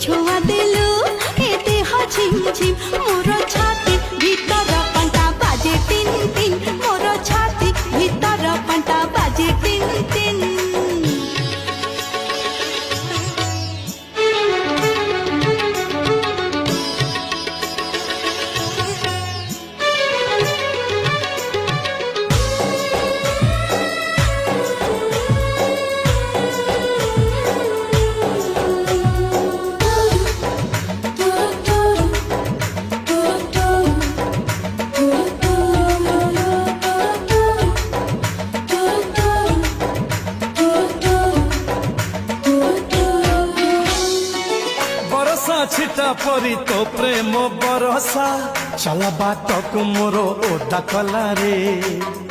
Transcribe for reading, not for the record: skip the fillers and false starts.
ছোঁয়া দেলু এ দেহ ঝিমঝিম মোর ছাতি ভিতর পান্তা বাজে টিন টিন মোর ছাতি ভিতর পান্তা বাজে টিন টিন छिटा परी तो प्रेम बरसा चला बात को मोर ओदा कला रे।